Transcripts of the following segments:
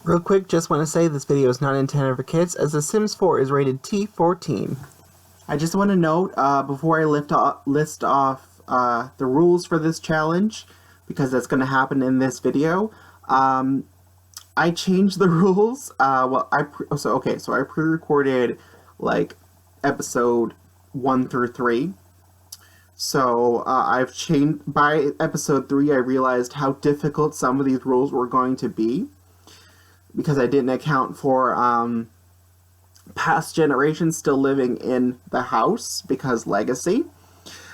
Real quick, just want to say this video is not intended for kids, as The Sims 4 is rated T14. I just want to note, before I list off the rules for this challenge, because that's going to happen in this video, I changed the rules. I pre-recorded, like, episode 1 through 3. So, I've changed, by episode 3, I realized how difficult some of these rules were going to be, because I didn't account for past generations still living in the house, because legacy.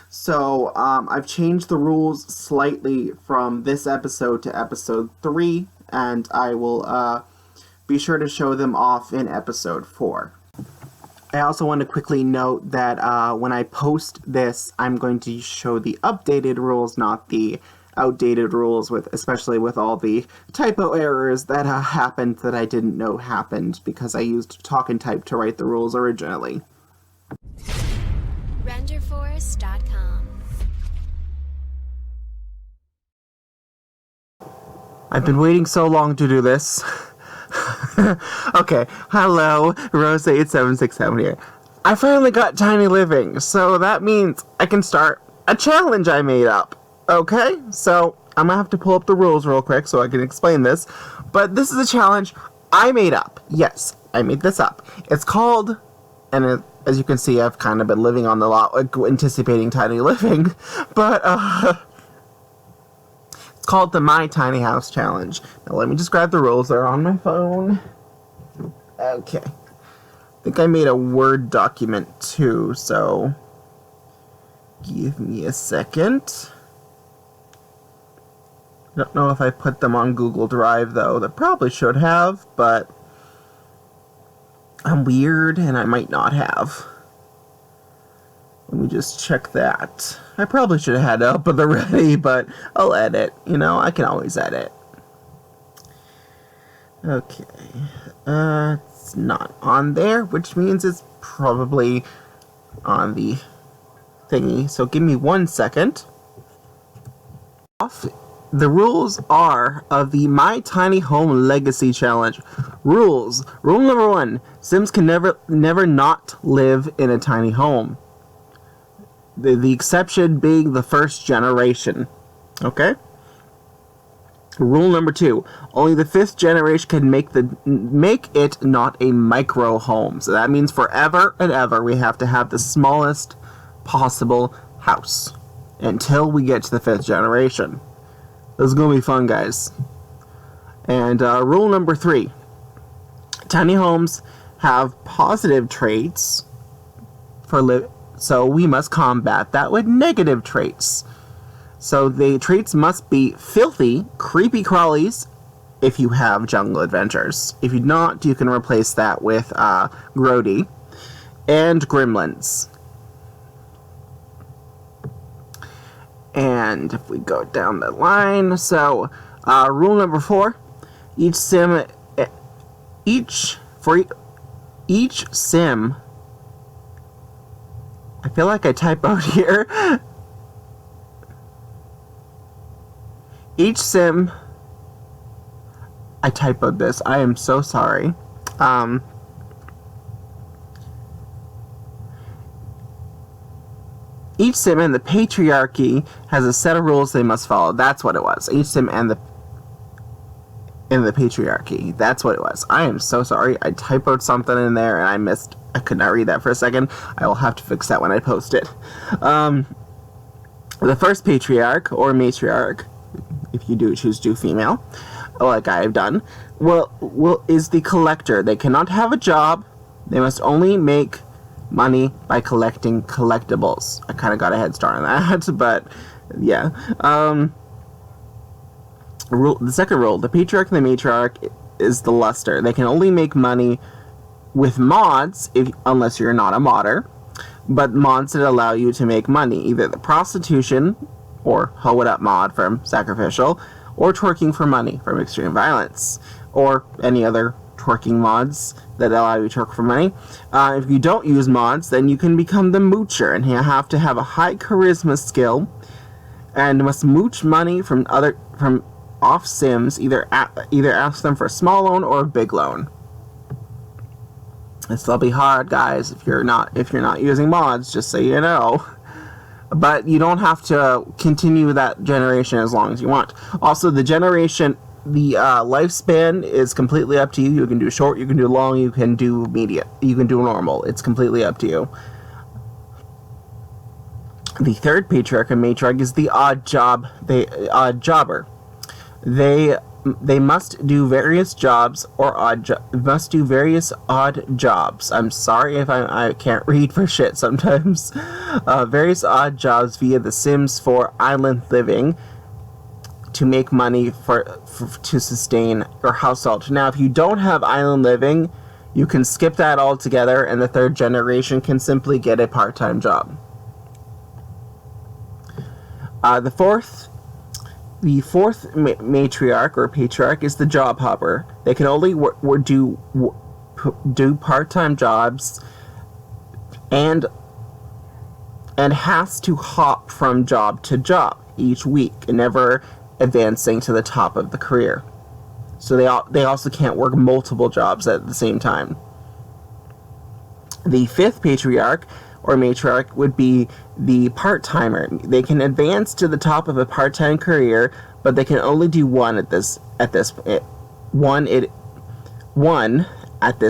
So I've changed the rules slightly from this episode to episode 3, and I will be sure to show them off in episode 4. I also want to quickly note that when I post this, I'm going to show the updated rules, not the outdated rules, especially with all the typo errors that happened that I didn't know happened because I used Talk and Type to write the rules originally. RenderForest.com. I've been waiting so long to do this. Okay, hello, Rose8767 here. I finally got Tiny Living, so that means I can start a challenge I made up. Okay, so I'm gonna have to pull up the rules real quick so I can explain this. But this is a challenge I made up. Yes, I made this up. It's called, and as you can see, I've kind of been living on the lot, like, anticipating Tiny Living. But, it's called the My Tiny House Challenge. Now let me just grab the rules. They're on my phone. Okay. I think I made a Word document too, so give me a second. I don't know if I put them on Google Drive, though. That probably should have, but I'm weird, and I might not have. Let me just check that. I probably should have had it up at the ready, but I'll edit. You know, I can always edit. Okay. It's not on there, which means it's probably on the thingy. So give me 1 second. The rules are of the My Tiny Home Legacy Challenge. Rules. Rule number 1. Sims can never not live in a tiny home. The exception being the first generation. Okay? Rule number 2. Only the 5th generation can make it not a micro home. So that means forever and ever we have to have the smallest possible house until we get to the 5th generation. This is going to be fun, guys. And rule number 3. Tiny homes have positive traits so we must combat that with negative traits. So the traits must be filthy, creepy crawlies, if you have jungle adventures. If you not, you can replace that with grody, and gremlins. And if we go down the line, so rule number 4, each sim, I feel like I typoed here. Each sim, I typoed this, I am so sorry. Each sim in the patriarchy has a set of rules they must follow. That's what it was. Each sim in the patriarchy. That's what it was. I am so sorry. I typoed something in there and I missed. I could not read that for a second. I will have to fix that when I post it. The first patriarch or matriarch, if you do choose to do female, like I have done, is the collector. They cannot have a job. They must only make money by collecting collectibles. I kind of got a head start on that, but yeah. The second rule, the patriarch and the matriarch is the luster. They can only make money with mods, unless you're not a modder, but mods that allow you to make money, either the prostitution, or hoe it up mod from sacrificial, or twerking for money from extreme violence, or any other twerking mods that allow you to twerk for money. If you don't use mods, then you can become the moocher, and you have to have a high charisma skill, and must mooch money from off Sims, either ask them for a small loan or a big loan. This'll be hard, guys, if you're not using mods, just so you know. But you don't have to continue that generation as long as you want. Also, the lifespan is completely up to you. You can do short, you can do long, you can do medium, you can do normal. It's completely up to you. The third patriarch and matriarch is the odd jobber. They must do various jobs or must do various odd jobs. I'm sorry if I can't read for shit sometimes. Various odd jobs via The Sims 4 Island Living to make money to sustain your household. Now, if you don't have Island Living, you can skip that altogether, and the third generation can simply get a part-time job. The fourth matriarch or patriarch is the job hopper. They can only do part-time jobs and has to hop from job to job each week and never advancing to the top of the career. So they also can't work multiple jobs at the same time. The fifth patriarch or matriarch would be the part-timer. They can advance to the top of a part-time career, but they can only do one at this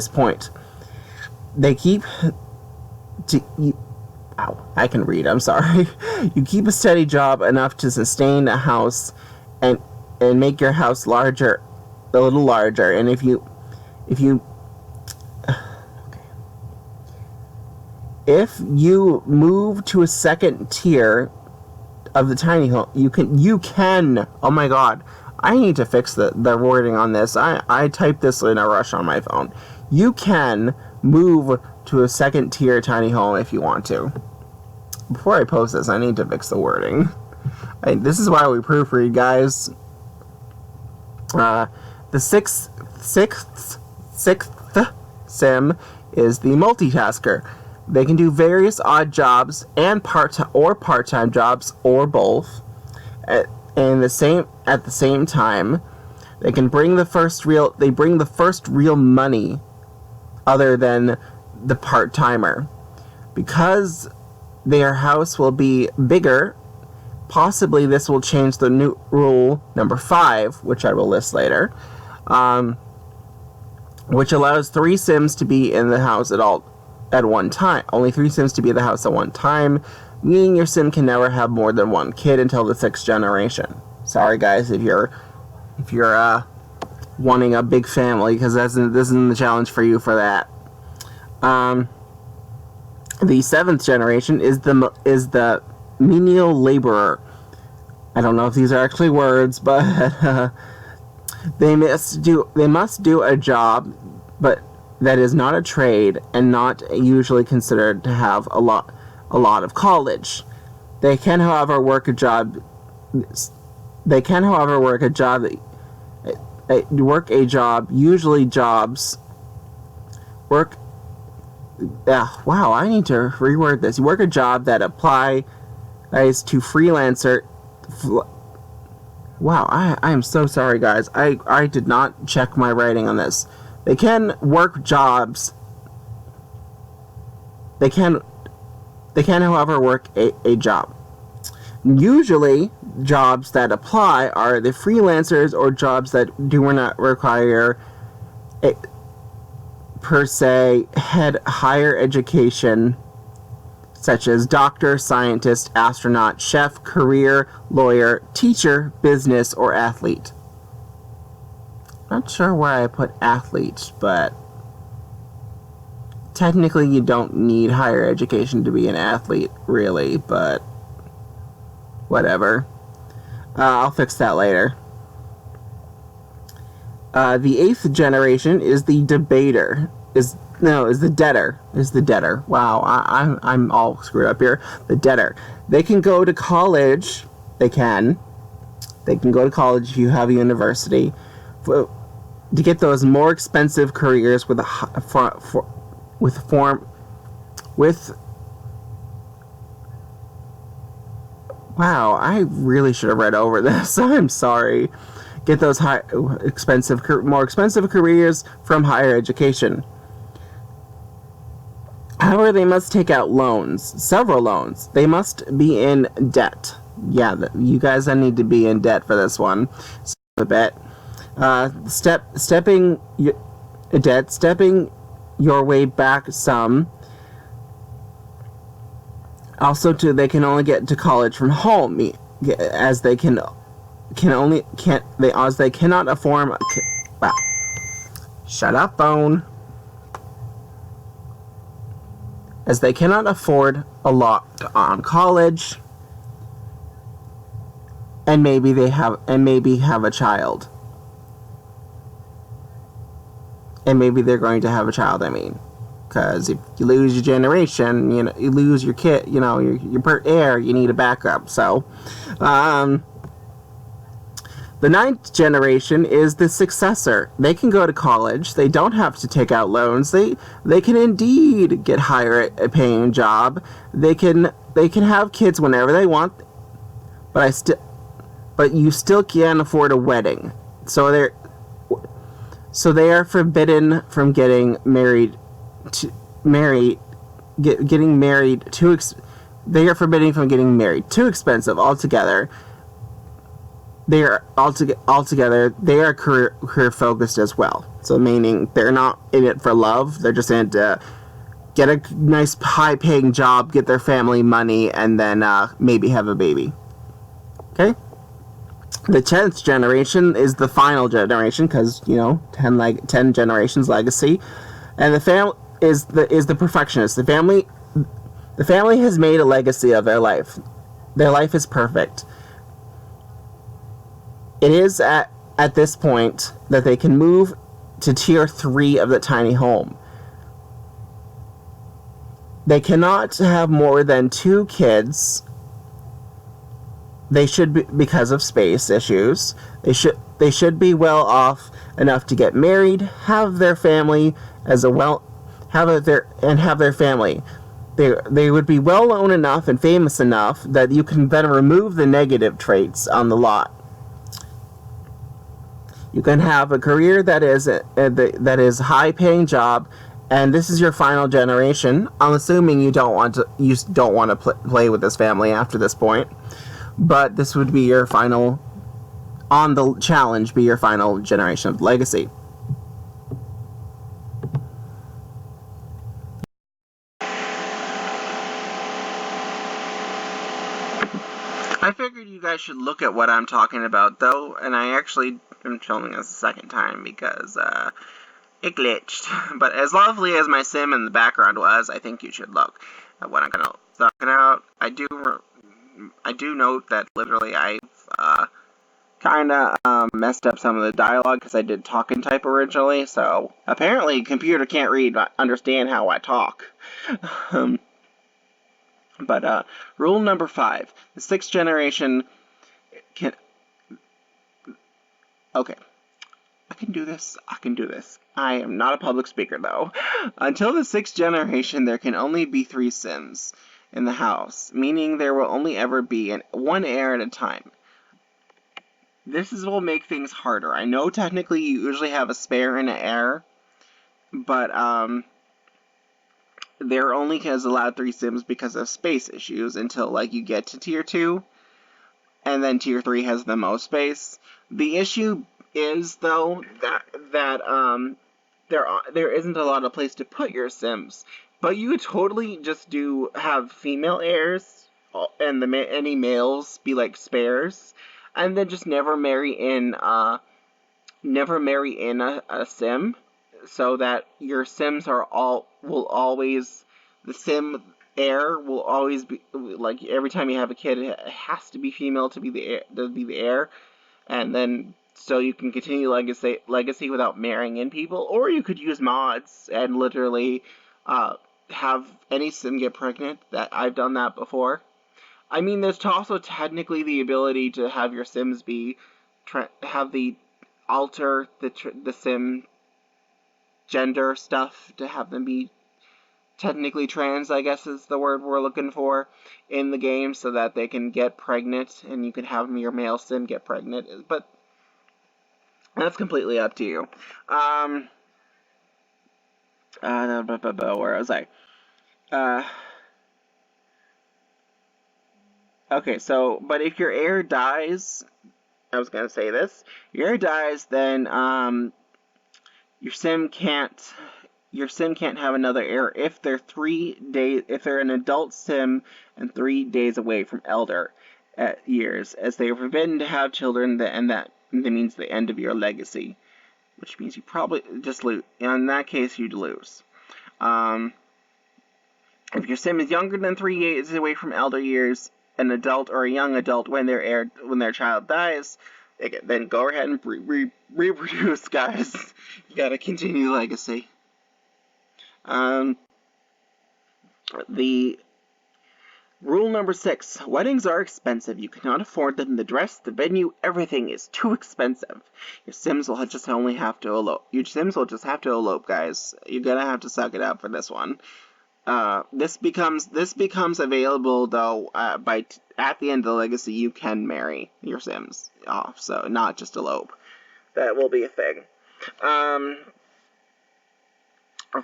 point. They keep I can read, I'm sorry. You keep a steady job enough to sustain a house and make your house a little larger, and if you move to a second tier of the tiny home, you can. Oh my god, I need to fix the wording on this. I typed this in a rush on my phone. You can move to a second tier tiny home if you want to. Before I post this, I need to fix the wording. This is why we proofread, guys. The sixth sim is the multitasker. They can do various odd jobs and part-time jobs or both at the same time. They can bring the first real money other than the part-timer. Because their house will be bigger, possibly this will change the new rule number 5, which I will list later, which allows 3 Sims to be in the house at one time. Only 3 Sims to be in the house at one time, meaning your Sim can never have more than one kid until the 6th generation. Sorry guys if you're wanting a big family, because this isn't the challenge for you for that. The 7th generation is the menial laborer. I don't know if these are actually words, but they must do a job, but that is not a trade and not usually considered to have a lot of college. They can, however, work a job. Usually jobs work. Wow, I need to reword this. You work a job that applies to freelancer. Wow, I am so sorry, guys. I did not check my writing on this. They can work jobs. They can, however, work a job. Usually, jobs that apply are the freelancers or jobs that do not require per se higher education, such as doctor, scientist, astronaut, chef, career, lawyer, teacher, business, or athlete. Not sure where I put athlete, but technically you don't need higher education to be an athlete, really, but whatever. I'll fix that later. The 8th generation is the debater. Is the debtor. Wow, I'm all screwed up here. The debtor. They can go to college. They can go to college if you have a university to get those more expensive careers with Wow, I really should have read over this. I'm sorry. get those more expensive careers from higher education. However, they must take out loans, several loans. They must be in debt. Yeah, you guys need to be in debt for this one. So I bet. Stepping your way back some. Also, they can only get to college from home, as they cannot afford. Wow. Shut up, phone. As they cannot afford a lot on college, and maybe have a child, and maybe they're going to have a child. I mean, because if you lose your generation, you lose your kid. Your heir. You need a backup. So, the 9th generation is the successor. They can go to college. They don't have to take out loans. They can indeed get higher a paying job. They can have kids whenever they want. But you still can't afford a wedding. So they are forbidden from getting married. Getting married they are forbidden from getting married. Too expensive altogether. They are altogether. They are career focused as well. So meaning they're not in it for love. They're just in it to get a nice high paying job, get their family money, and then maybe have a baby. Okay. The 10th generation is the final generation because 10 generations legacy, and the family is the perfectionist. The family has made a legacy of their life. Their life is perfect. It is at this point that they can move to tier 3 of the tiny home. They cannot have more than 2 kids. They should be, because of space issues. They should be well off enough to get married, have their family have their family. They would be well known enough and famous enough that you can then remove the negative traits on the lot. You can have a career that is a high-paying job, and this is your final generation. I'm assuming you don't want to play with this family after this point, but this would be your final on the challenge. Be your final generation of legacy. I figured you guys should look at what I'm talking about, though, and I actually am filming this a second time because it glitched. But as lovely as my sim in the background was, I think you should look at what I'm talking about. I do note that literally I've kind of messed up some of the dialogue because I did talk and type originally, so apparently computer can't understand how I talk. But rule number 5. The 6th generation can... Okay. I can do this. I am not a public speaker, though. Until the 6th generation, there can only be 3 Sims in the house, meaning there will only ever be one heir at a time. This will make things harder. I know technically you usually have a spare and an heir, but there only is allowed 3 Sims because of space issues until you get to tier 2, and then tier 3 has the most space. The issue is though that there isn't a lot of place to put your Sims, but you could totally just have female heirs and any males be like spares, and then just never marry in a Sim, so that your Sims the Sim heir will always be every time you have a kid, it has to be female to be the heir, and then so you can continue legacy without marrying in people, or you could use mods and literally have any Sim get pregnant. That I've done that before. I mean, there's also technically the ability to have your Sims alter the Sim gender stuff to have them be technically trans, I guess is the word we're looking for, in the game, so that they can get pregnant and you can have your male Sim get pregnant. But That's completely up to you. Where was I? Okay, so, but if your heir dies, I was gonna say this, your heir dies, then, your sim can't have another heir if they're if they're an adult sim and 3 days away from elder years, as they are forbidden to have children, and that means the end of your legacy, which means you probably just lose. In that case, you'd lose. If your sim is younger than 3 days away from elder years, an adult or a young adult, when their child dies, they can then go ahead and reproduce, guys. You gotta continue the legacy. The rule number 6: weddings are expensive. You cannot afford them. The dress, the venue, everything is too expensive. Your Sims will just have to elope. Your Sims will just have to elope, guys. You're gonna have to suck it up for this one. This becomes available though at the end of the legacy. You can marry your Sims off, so not just elope. That will be a thing.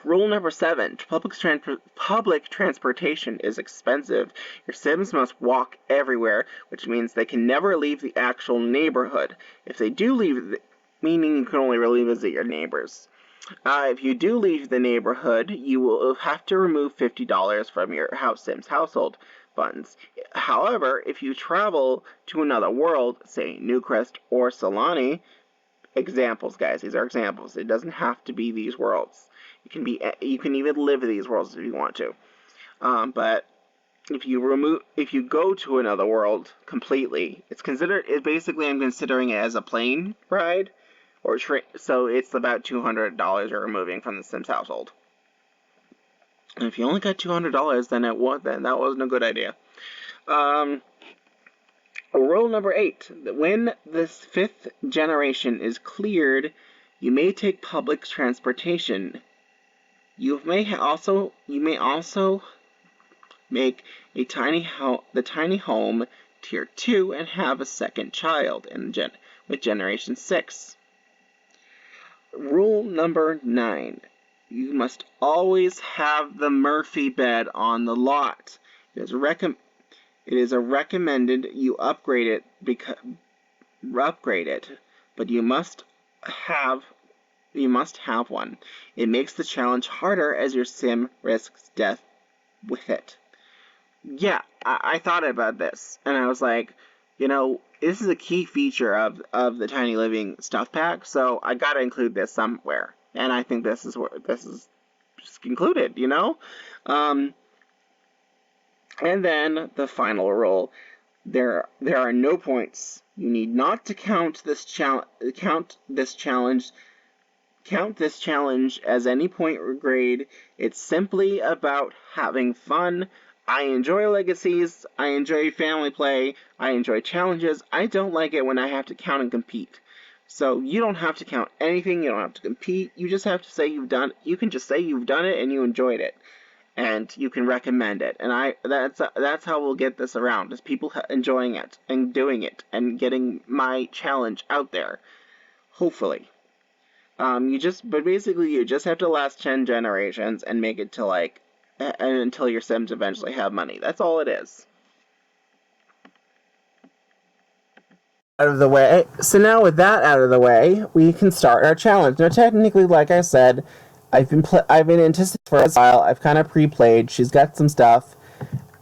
Rule number 7: public transportation is expensive. Your Sims must walk everywhere, which means they can never leave the actual neighborhood. If they do leave, meaning you can only really visit your neighbors. If you do leave the neighborhood, you will have to remove $50 from your Sim's household funds. However, if you travel to another world, say Newcrest or Solani, examples, guys, these are examples. It doesn't have to be these worlds. You can even live in these worlds if you want to. But if you go to another world completely, basically I'm considering it as a plane ride. So it's about $200 you're removing from the Sims household. And if you only got $200, then that wasn't a good idea. Rule number 8: when this 5th generation is cleared, you may take public transportation. You may also make the tiny home tier 2 and have a second child with generation 6. Rule number 9: you must always have the Murphy bed on the lot. It is recommended you upgrade it, but you must have one. It makes the challenge harder as your sim risks death with it. Yeah, I thought about this, and I was like, this is a key feature of the Tiny Living stuff pack, so I gotta include this somewhere. And I think this is just included, And then the final rule: there are no points. You need not to count this challenge as any point or grade. It's simply about having fun. I enjoy legacies, I enjoy family play, I enjoy challenges. I don't like it when I have to count and compete. So you don't have to count anything, you don't have to compete, you just have to say you can just say you've done it and you enjoyed it. And you can recommend it. And that's how we'll get this around, is people enjoying it and doing it and getting my challenge out there. Hopefully. You just have to last 10 generations and make it to until your Sims eventually have money. That's all it is. Out of the way. So now with that out of the way, we can start our challenge. Now technically, like I said, I've been anticipating for a while. I've kind of pre-played. She's got some stuff.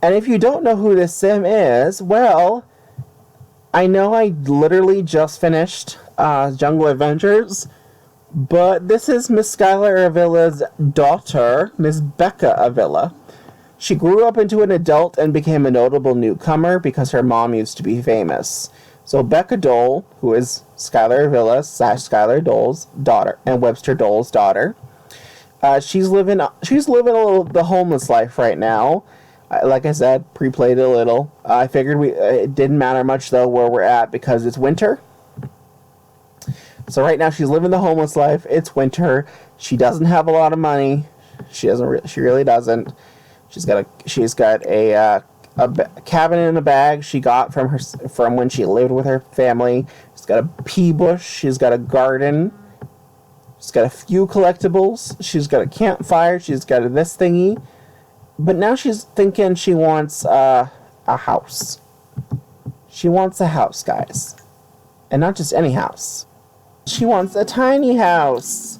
And if you don't know who this sim is, well, I know I literally just finished Jungle Adventures, but this is Miss Skylar Avila's daughter, Miss Becca Avila. She grew up into an adult and became a notable newcomer because her mom used to be famous. So Becca Dole, who is Skylar Avila / Skylar Dole's daughter and Webster Dole's daughter, she's living the homeless life right now. Like I said, pre-played it a little. I figured it didn't matter much though where we're at because it's winter. So right now she's living the homeless life. It's winter. She doesn't have a lot of money. She really doesn't. She's got a cabin in a bag she got from when she lived with her family. She's She's got a pea bush. She's got a garden. She's got a few collectibles. She's got a campfire. She's got this thingy. But now she's thinking she wants a house. She wants a house, guys. And not just any house. She wants a tiny house.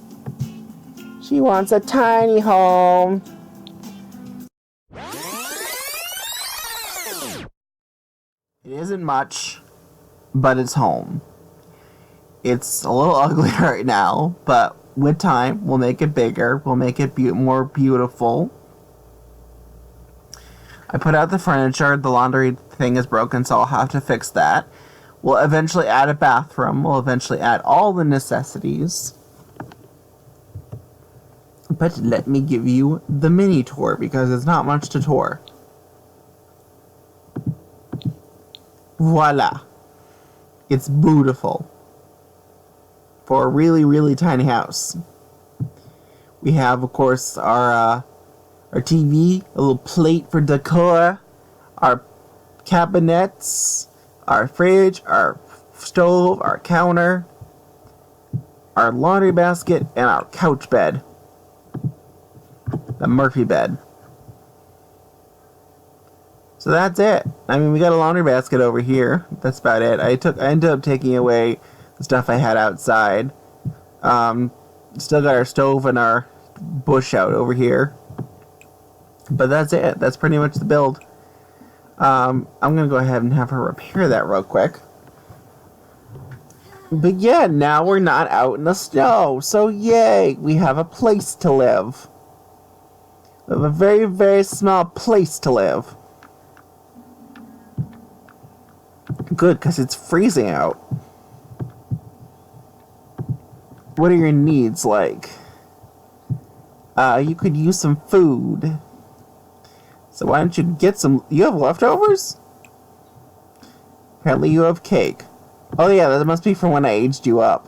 She wants a tiny home. It isn't much, but it's home. It's a little ugly right now, but with time, we'll make it bigger. We'll make it more beautiful. I put out the furniture. The laundry thing is broken, so I'll have to fix that. We'll eventually add a bathroom. We'll eventually add all the necessities. But let me give you the mini tour, because there's not much to tour. Voila. It's beautiful. For a really, really tiny house. We have, of course, our TV, a little plate for decor, our cabinets, our fridge, our stove, our counter, our laundry basket, and our couch bed. The Murphy bed. So that's it. I mean, we got a laundry basket over here. That's about it. I ended up taking away the stuff I had outside. Still got our stove and our bush out over here. But that's it. That's pretty much the build. I'm gonna go ahead and have her repair that real quick. But yeah, now we're not out in the snow. So yay, we have a place to live. We have a very, very small place to live. Good, because it's freezing out. What are your needs like? You could use some food. So why don't you get some... You have leftovers? Apparently you have cake. Oh yeah, that must be from when I aged you up.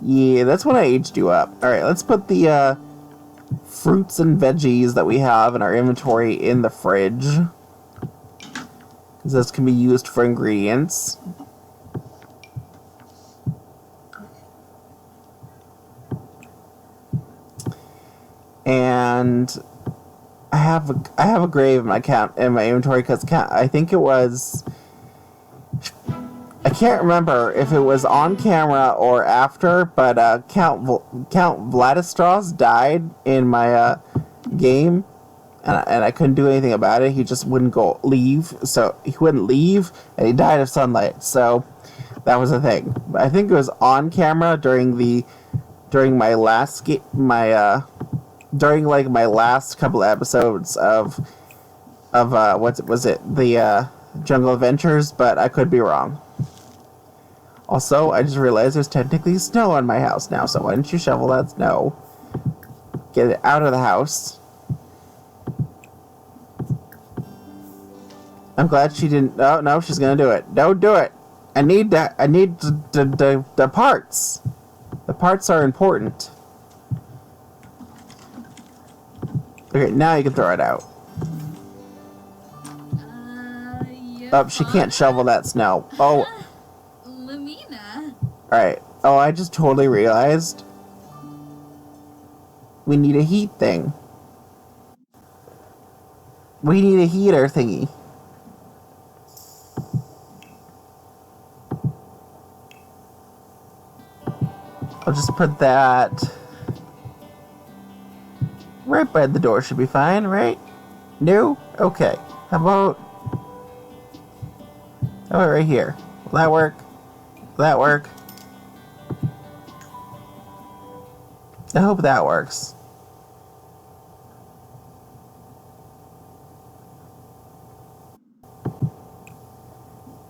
Yeah, that's when I aged you up. Alright, let's put the fruits and veggies that we have in our inventory in the fridge. Because this can be used for ingredients. And I have a grave in my inventory because I think it was... I can't remember if it was on camera or after, but Count Vladislaus died in my game, and I couldn't do anything about it. He just wouldn't leave, so he wouldn't leave, and he died of sunlight. So that was the thing. I think it was on camera during my last during like my last couple of episodes of what was it, the Jungle Adventures, but I could be wrong. Also, I just realized there's technically snow on my house now, so why don't you shovel that snow? Get it out of the house. I'm glad she didn't... Oh, no, she's gonna do it. Don't do it! I need the parts. The parts are important. Okay, now you can throw it out. Yeah, Oh, she can't shovel that snow. Oh... Alright. Oh, I just totally realized. We need a heat thing. We need a heater thingy. I'll just put that right by the door. Should be fine, right? No? Okay. How about... right here. Will that work? Will that work? I hope that works.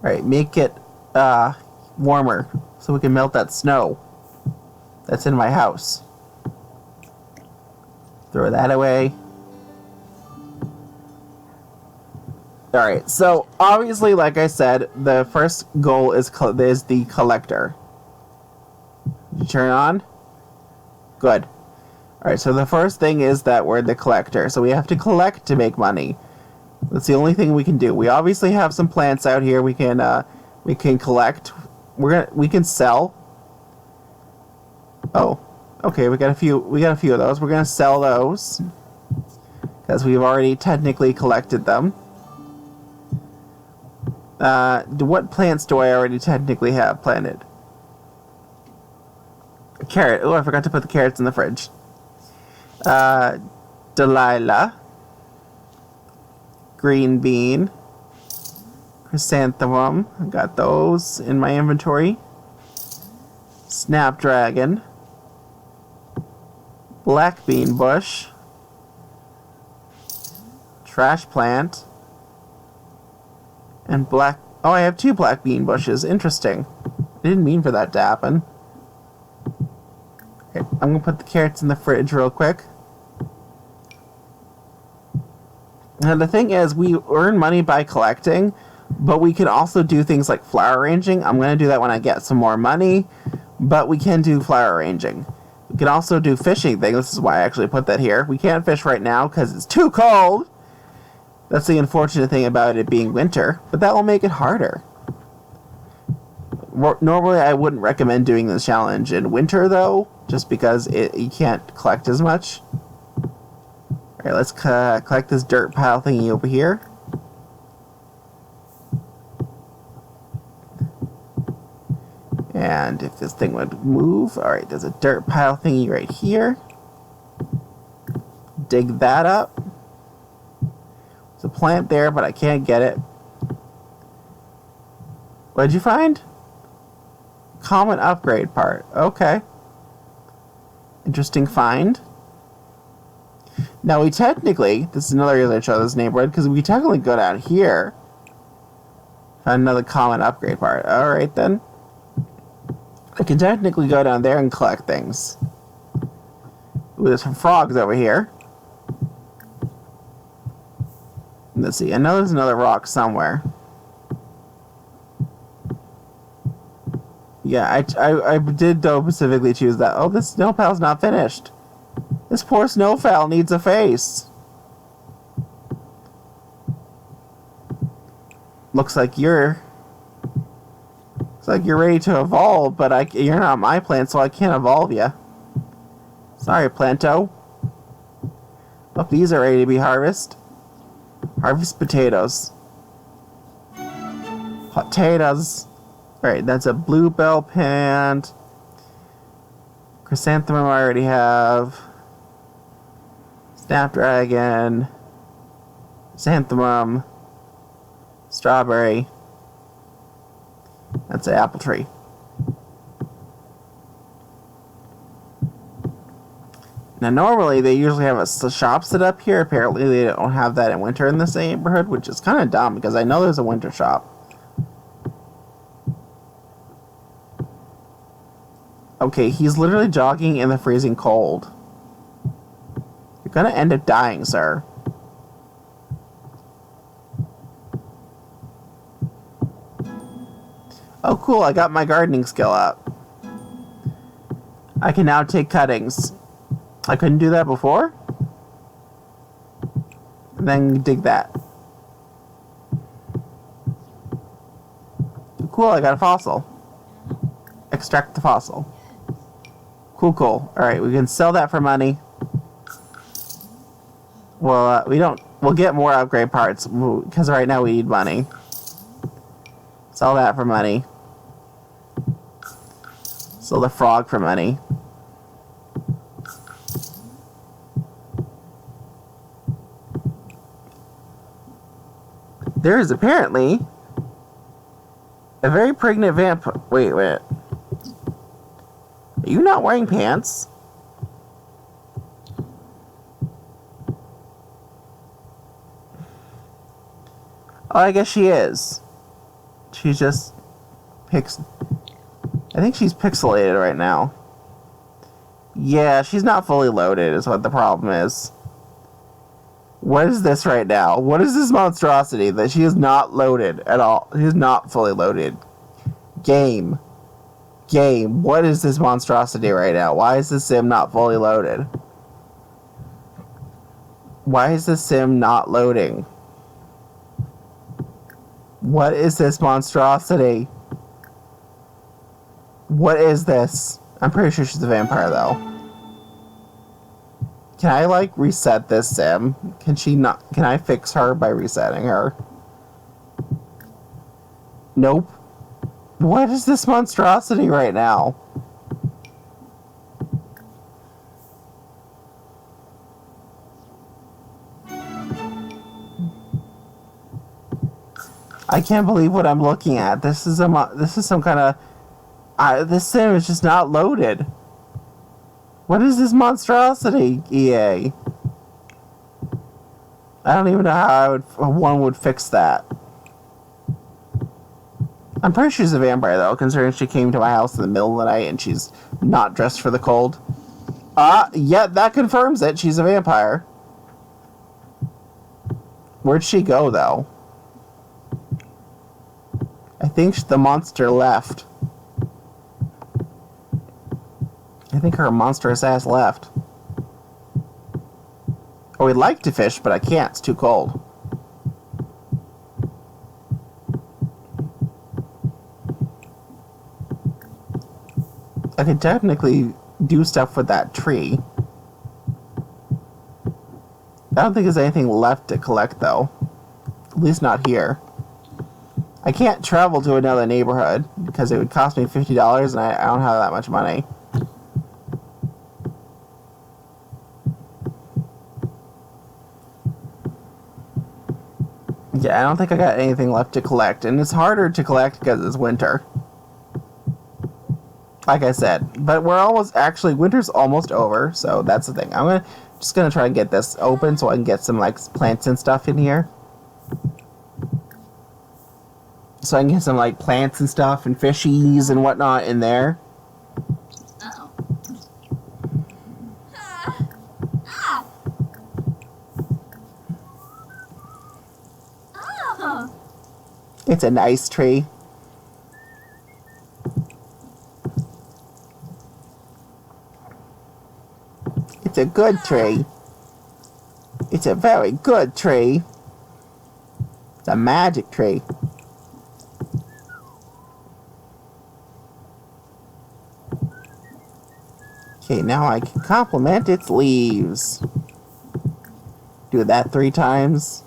Alright, make it warmer so we can melt that snow that's in my house. Throw that away. Alright, so obviously, like I said, the first goal is the collector. Did you turn it on? Good. Alright, so the first thing is that we're the collector. So we have to collect to make money. That's the only thing we can do. We obviously have some plants out here we can collect we can sell. Oh, okay. We got a few of those. We're gonna sell those because we've already technically collected them. What plants do I already technically have planted? A carrot. Oh, I forgot to put the carrots in the fridge. Delilah. Green bean. Chrysanthemum. I got those in my inventory. Snapdragon. Black bean bush. Trash plant. And black... Oh, I have 2 black bean bushes. Interesting. I didn't mean for that to happen. Okay, I'm going to put the carrots in the fridge real quick. Now, the thing is, we earn money by collecting, but we can also do things like flower arranging. I'm going to do that when I get some more money, but we can do flower arranging. We can also do fishing things. This is why I actually put that here. We can't fish right now because it's too cold. That's the unfortunate thing about it being winter, but that will make it harder. Normally, I wouldn't recommend doing this challenge in winter, though, just because you can't collect as much. Alright, let's collect this dirt pile thingy over here. And if this thing would move, alright, there's a dirt pile thingy right here. Dig that up. There's a plant there, but I can't get it. What did you find? Common upgrade part. Okay. Interesting find. Now we technically, this is another reason I chose this neighborhood, because we technically go down here. Find another common upgrade part. Alright then. I can technically go down there and collect things. Ooh, there's some frogs over here. Let's see, I know there's another rock somewhere. Yeah, I did though specifically choose that. Oh, this snowfowl's not finished. This poor snowfowl needs a face. Looks like you're ready to evolve, but you're not my plant, so I can't evolve you. Sorry, Planto. Oh, these are ready to be harvested. Harvest potatoes. Potatoes. Alright, that's a bluebell plant. Chrysanthemum I already have. Snapdragon. Chrysanthemum. Strawberry. That's an apple tree. Now, normally, they usually have a shop set up here. Apparently, they don't have that in winter in this neighborhood, which is kind of dumb, because I know there's a winter shop. Okay, he's literally jogging in the freezing cold. You're gonna end up dying, sir. Oh, cool, I got my gardening skill up. I can now take cuttings. I couldn't do that before? And then dig that. Cool, I got a fossil. Extract the fossil. Cool, cool. Alright, we can sell that for money. Well, we'll get more upgrade parts, because right now we need money. Sell that for money. Sell the frog for money. There is apparently a very pregnant vampire. Wait. Are you not wearing pants? Oh, I guess she is. She's just I think she's pixelated right now. Yeah, she's not fully loaded is what the problem is. What is this right now? What is this monstrosity that she is not loaded at all? She is not fully loaded. Game. What is this monstrosity right now? Why is this sim not fully loaded? Why is this sim not loading? What is this monstrosity? What is this? I'm pretty sure she's a vampire, though. Can I, like, reset this sim? Can she not... Can I fix her by resetting her? Nope. What is this monstrosity right now? I can't believe what I'm looking at. This is some kind of... this sim is just not loaded. What is this monstrosity, EA? I don't even know how one would fix that. I'm pretty sure she's a vampire, though, considering she came to my house in the middle of the night and she's not dressed for the cold. Yeah, that confirms it. She's a vampire. Where'd she go, though? I think the monster left. I think her monstrous ass left. Oh, we'd like to fish, but I can't. It's too cold. I could technically do stuff with that tree. I don't think there's anything left to collect, though. At least not here. I can't travel to another neighborhood because it would cost me $50 and I don't have that much money. Yeah, I don't think I got anything left to collect, and it's harder to collect because it's winter. Like I said, but winter's almost over, so that's the thing. Just gonna try and get this open so I can get some like plants and stuff in here. So I can get some like plants and stuff and fishies and whatnot in there. Oh. Oh. It's a nice tree. It's a good tree. It's a very good tree. It's a magic tree. Okay, now I can compliment its leaves. Do that 3 times.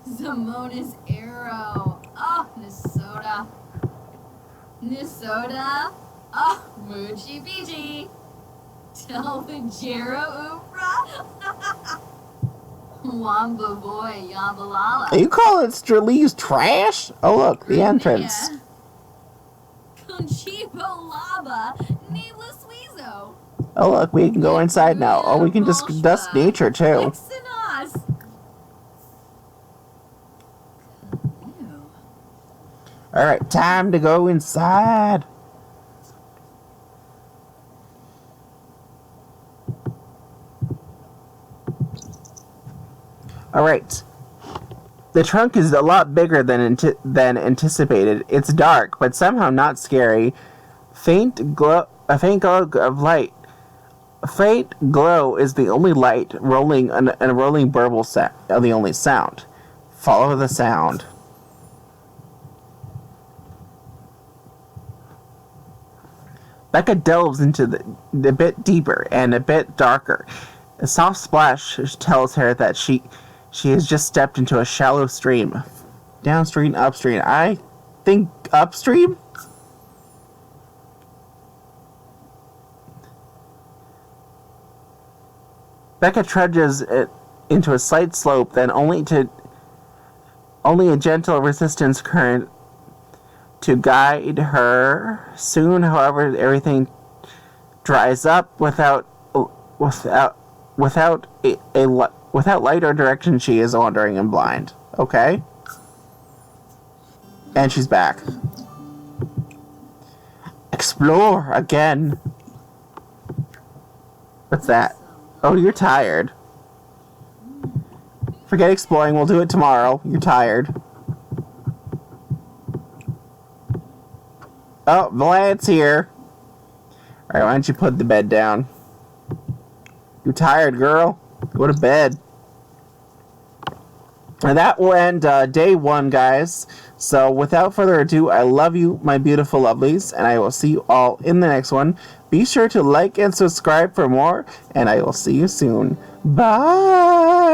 Zamona's arrow. Oh, Nisota. Nisota. Oh, Moochie Beachy. Telvajero Oopra. Wamba boy, Yambalala. Are you calling leaves trash? Oh look, the entrance. Conchipo Lava. Needless Weezo. Oh look, we can go inside now. Oh, we can just dust nature too. Ixanos. Alright, time to go inside. Alright. The trunk is a lot bigger than anticipated. It's dark, but somehow not scary. A faint glow of light. A faint glow is the only light rolling, and a rolling burble are the only sound. Follow the sound. Becca delves into the bit deeper and a bit darker. A soft splash tells her that she has just stepped into a shallow stream. Downstream, upstream. I think upstream? Becca trudges it into a slight slope, then only a gentle resistance current to guide her. Soon, however, everything dries up without light or direction. She is wandering and blind. Okay? And she's back. Explore again. What's that? Oh, you're tired. Forget exploring. We'll do it tomorrow. You're tired. Oh, Vlad's here. Alright, why don't you put the bed down? You're tired, girl. Go to bed. And that will end day 1, guys. So without further ado, I love you, my beautiful lovelies, and I will see you all in the next one. Be sure to like and subscribe for more, and I will see you soon. Bye!